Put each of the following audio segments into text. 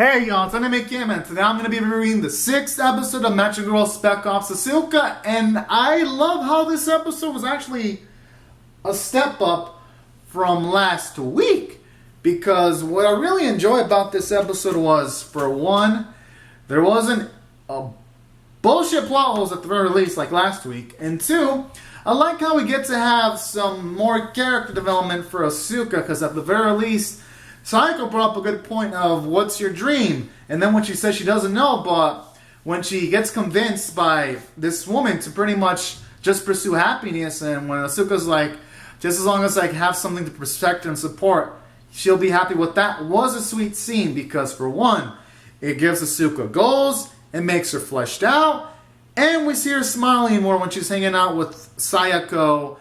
Hey y'all, it's Anime Kim, and today I'm going to be reviewing the 6th episode of Matching Girl Spec Ops Asuka, and I love how this episode was actually a step up from last week, because what I really enjoy about this episode was, for one, there wasn't a bullshit plot holes at the very least like last week, and two, I like how we get to have some more character development for Asuka, because at the very least, Sayako brought up a good point of what's your dream, and then when she says she doesn't know, but when she gets convinced by this woman to pretty much just pursue happiness, and when Asuka's like, just as long as I have something to protect and support, she'll be happy with that, was a sweet scene, because for one, it gives Asuka goals, it makes her fleshed out, and we see her smiling more when she's hanging out with Sayako,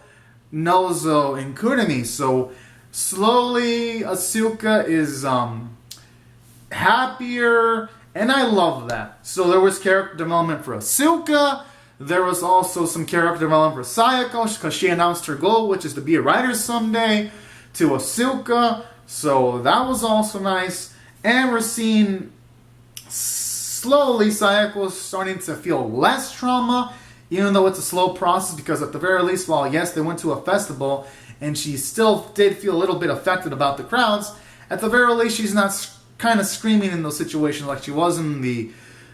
Nozo, and Kurumi. So slowly Asuka is happier, and I love that. So there was character development for Asuka. There was also some character development for Sayako, because she announced her goal, which is to be a writer someday, to Asuka. So that was also nice. And we're seeing slowly Sayako is starting to feel less trauma, even though it's a slow process, because at the very least, while yes, they went to a festival, and she still did feel a little bit affected about the crowds, at the very least, she's not kind of screaming in those situations like she was in the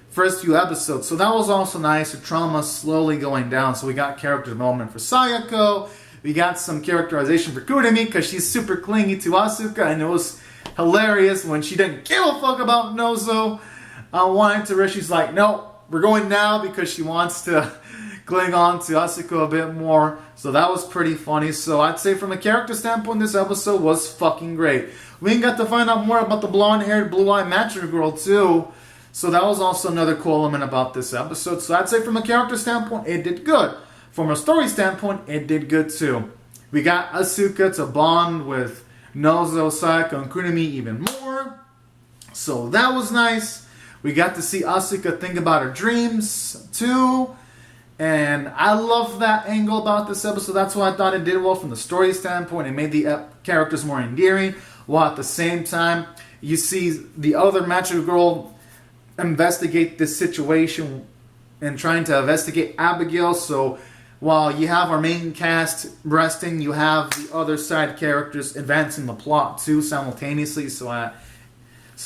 first few episodes. So that was also nice, her trauma slowly going down. So we got character development for Sayako, we got some characterization for Kurumi, because she's super clingy to Asuka, and it was hilarious when she didn't give a fuck about Nozo wanting to her. She's like, no, we're going now, because she wants to cling on to Asuka a bit more. So that was pretty funny. So I'd say from a character standpoint, this episode was fucking great. We even got to find out more about the blonde-haired, blue-eyed matcher girl too. So that was also another cool element about this episode. So I'd say from a character standpoint, it did good. From a story standpoint, it did good too. We got Asuka to bond with Nozo, Sayako, and Kurumi even more. So that was nice. We got to see Asuka think about her dreams too. And I love that angle about this episode. That's why I thought it did well from the story standpoint. It made the characters more endearing, while at the same time, you see the other matcher girl investigate this situation and trying to investigate Abigail. So while you have our main cast resting, you have the other side characters advancing the plot too simultaneously. So I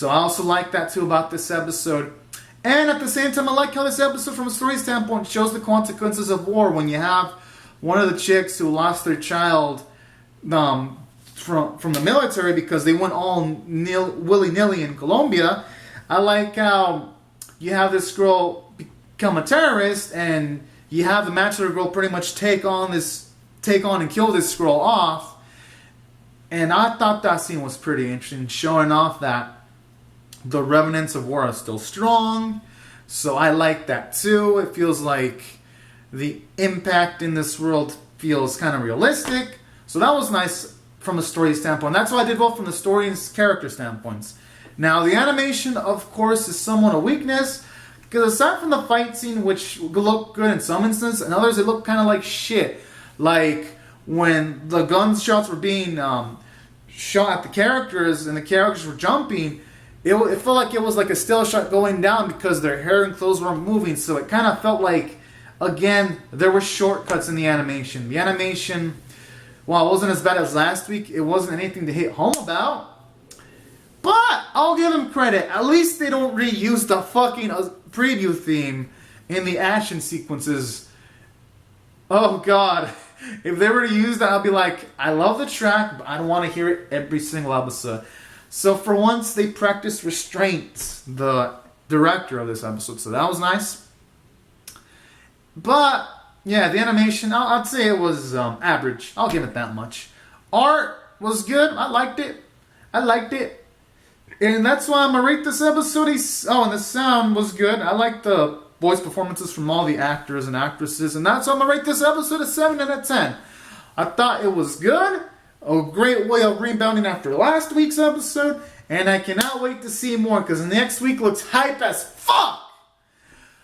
also like that too about this episode. And at the same time, I like how this episode, from a story standpoint, shows the consequences of war. When you have one of the chicks who lost their child from the military because they went all willy-nilly in Colombia, I like how you have this girl become a terrorist, and you have the matcher girl pretty much take on and kill this girl off. And I thought that scene was pretty interesting, showing off that the remnants of war are still strong. So I like that too. It feels like the impact in this world feels kind of realistic. So that was nice from a story standpoint. That's why I did well from the story and character standpoints. Now the animation, of course, is somewhat a weakness, because aside from the fight scene, which looked good in some instances, and others it looked kind of like shit. Like when the gunshots were being shot at the characters and the characters were jumping, it felt like it was like a still shot going down because their hair and clothes weren't moving. So it kind of felt like, again, there were shortcuts in the animation. The animation, while it wasn't as bad as last week, it wasn't anything to hit home about. But I'll give them credit. At least they don't reuse the fucking preview theme in the action sequences. Oh god. If they were to use that, I'd be like, I love the track, but I don't want to hear it every single episode. So for once, they practiced restraint, the director of this episode. So that was nice. But yeah, the animation, I'd say it was average. I'll give it that much. Art was good. I liked it. And that's why I'm going to rate this episode. And the sound was good. I liked the voice performances from all the actors and actresses. And that's why I'm going to rate this episode a 7 out of 10. I thought it was good. A great way of rebounding after last week's episode. And I cannot wait to see more, because next week looks hype as fuck!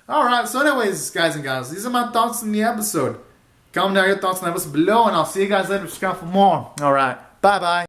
Alright, so anyways, guys and gals, these are my thoughts on the episode. Comment down your thoughts on the episode below, and I'll see you guys later. Subscribe for more. Alright, bye-bye.